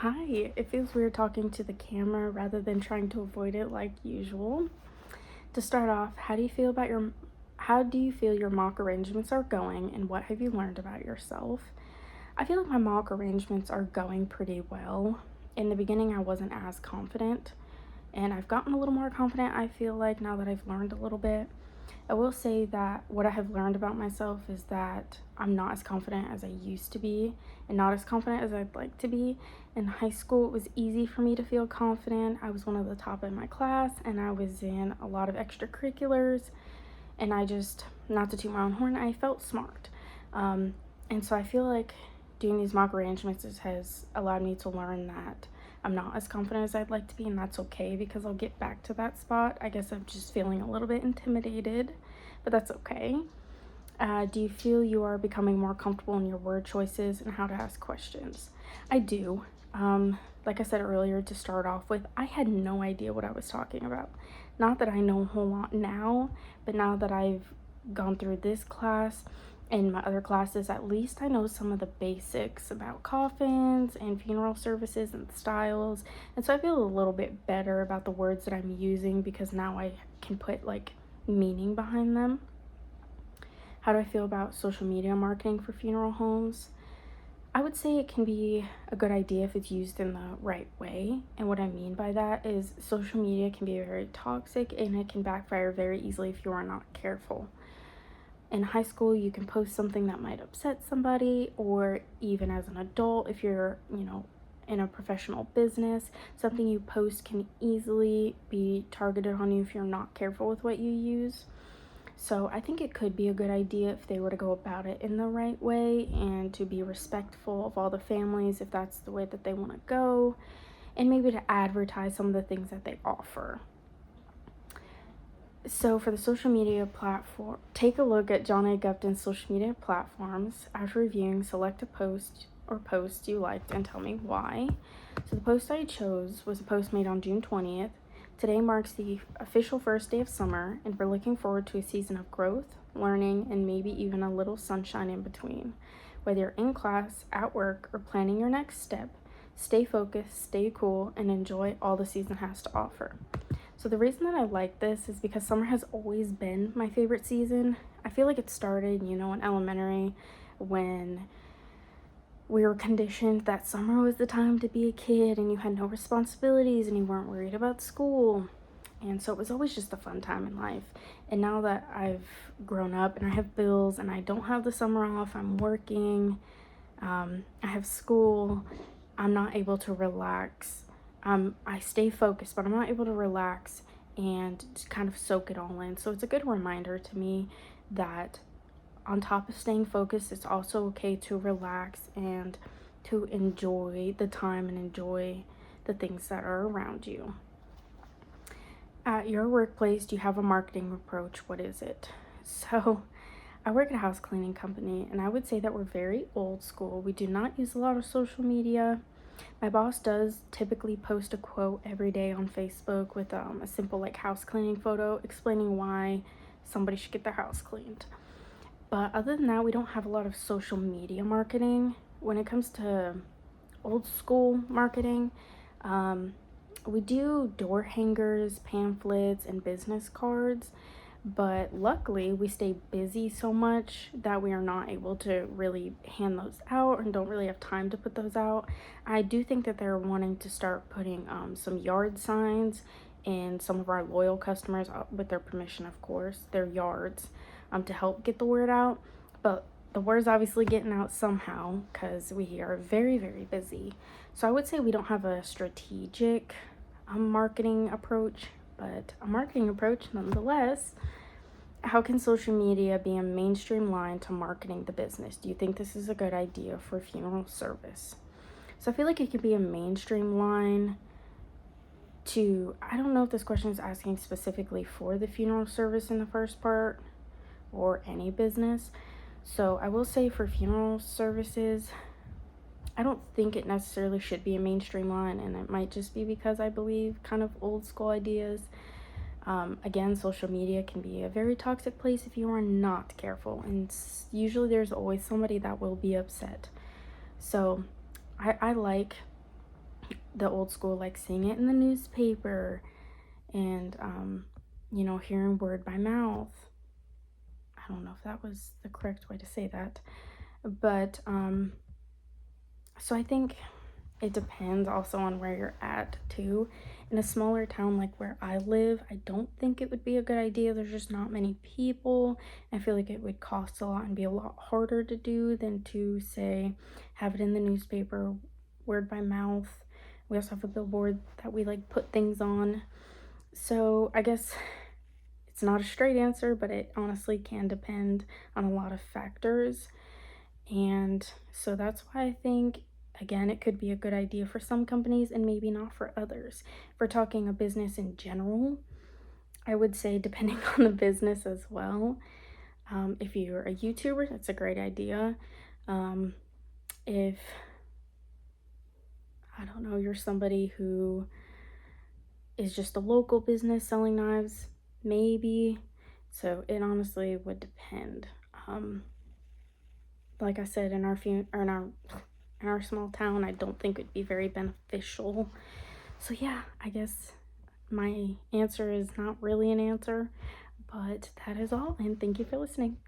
Hi, it feels weird talking to the camera rather than trying to avoid it like usual. To start off, how do you feel your mock arrangements are going and what have you learned about yourself? I feel like my mock arrangements are going pretty well. In the beginning, I wasn't as confident, and I've gotten a little more confident, I feel like, now that I've learned a little bit. I will say that what I have learned about myself is that I'm not as confident as I used to be and not as confident as I'd like to be. In high school, it was easy for me to feel confident. I was one of the top in my class and I was in a lot of extracurriculars, and I just, not to toot my own horn, I felt smart. Um, and so I feel like doing these mock arrangements has allowed me to learn that I'm not as confident as I'd like to be, and that's okay because I'll get back to that spot. I guess I'm just feeling a little bit intimidated, but that's okay. Do you feel you are becoming more comfortable in your word choices and how to ask questions? I do. Like I said earlier, to start off with, I had no idea what I was talking about. Not that I know a whole lot now, but now that I've gone through this class and my other classes, at least I know some of the basics about coffins and funeral services and styles. And so I feel a little bit better about the words that I'm using because now I can put like meaning behind them. How do I feel about social media marketing for funeral homes? I would say it can be a good idea if it's used in the right way. And what I mean by that is social media can be very toxic and it can backfire very easily if you are not careful. In high school, you can post something that might upset somebody, or even as an adult, if you're, in a professional business, something you post can easily be targeted on you if you're not careful with what you use. So I think it could be a good idea if they were to go about it in the right way and to be respectful of all the families if that's the way that they want to go, and maybe to advertise some of the things that they offer. So for the social media platform, take a look at John A. Gupton's social media platforms. After reviewing, select a post or posts you liked and tell me why. So the post I chose was a post made on June 20th. Today marks the official first day of summer, and we're looking forward to a season of growth, learning, and maybe even a little sunshine in between. Whether you're in class, at work, or planning your next step, stay focused, stay cool, and enjoy all the season has to offer. So the reason that I like this is because summer has always been my favorite season. I feel like it started, in elementary when we were conditioned that summer was the time to be a kid and you had no responsibilities and you weren't worried about school. And so it was always just a fun time in life. And now that I've grown up and I have bills and I don't have the summer off, I'm working, I have school, I'm not able to relax. I stay focused, but I'm not able to relax and just kind of soak it all in. So it's a good reminder to me that on top of staying focused, it's also okay to relax and to enjoy the time and enjoy the things that are around you. At your workplace, do you have a marketing approach? What is it? So, I work at a house cleaning company, and I would say that we're very old school. We do not use a lot of social media. My boss does typically post a quote every day on Facebook with a simple like house cleaning photo explaining why somebody should get their house cleaned. But other than that, we don't have a lot of social media marketing. When it comes to old school marketing, we do door hangers, pamphlets, and business cards. But luckily, we stay busy so much that we are not able to really hand those out and don't really have time to put those out. I do think that they're wanting to start putting some yard signs in some of our loyal customers, with their permission, of course, their yards, to help get the word out. But the word's obviously getting out somehow because we are very, very busy. So I would say we don't have a strategic marketing approach, but a marketing approach nonetheless. How can social media be a mainstream line to marketing the business? Do you think this is a good idea for funeral service? So I feel like it could be a mainstream line to, I don't know if this question is asking specifically for the funeral service in the first part or any business. So I will say for funeral services, I don't think it necessarily should be a mainstream line, and it might just be because I believe kind of old school ideas. Again, social media can be a very toxic place if you are not careful, and usually there's always somebody that will be upset. So I like the old school, like seeing it in the newspaper and, you know, hearing word by mouth. I don't know if that was the correct way to say that, but so I think it depends also on where you're at too. In a smaller town like where I live, I don't think it would be a good idea. There's just not many people. I feel like it would cost a lot and be a lot harder to do than to say have it in the newspaper, word by mouth. We also have a billboard that we like put things on. So I guess it's not a straight answer, but it honestly can depend on a lot of factors. And so that's why I think, again, it could be a good idea for some companies and maybe not for others. If we're talking a business in general, I would say depending on the business as well. If you're a YouTuber, that's a great idea. If, I don't know, you're somebody who is just a local business selling knives, maybe. So it honestly would depend. Like I said, in our small town, I don't think it'd be very beneficial. So yeah, I guess my answer is not really an answer, but that is all, and thank you for listening.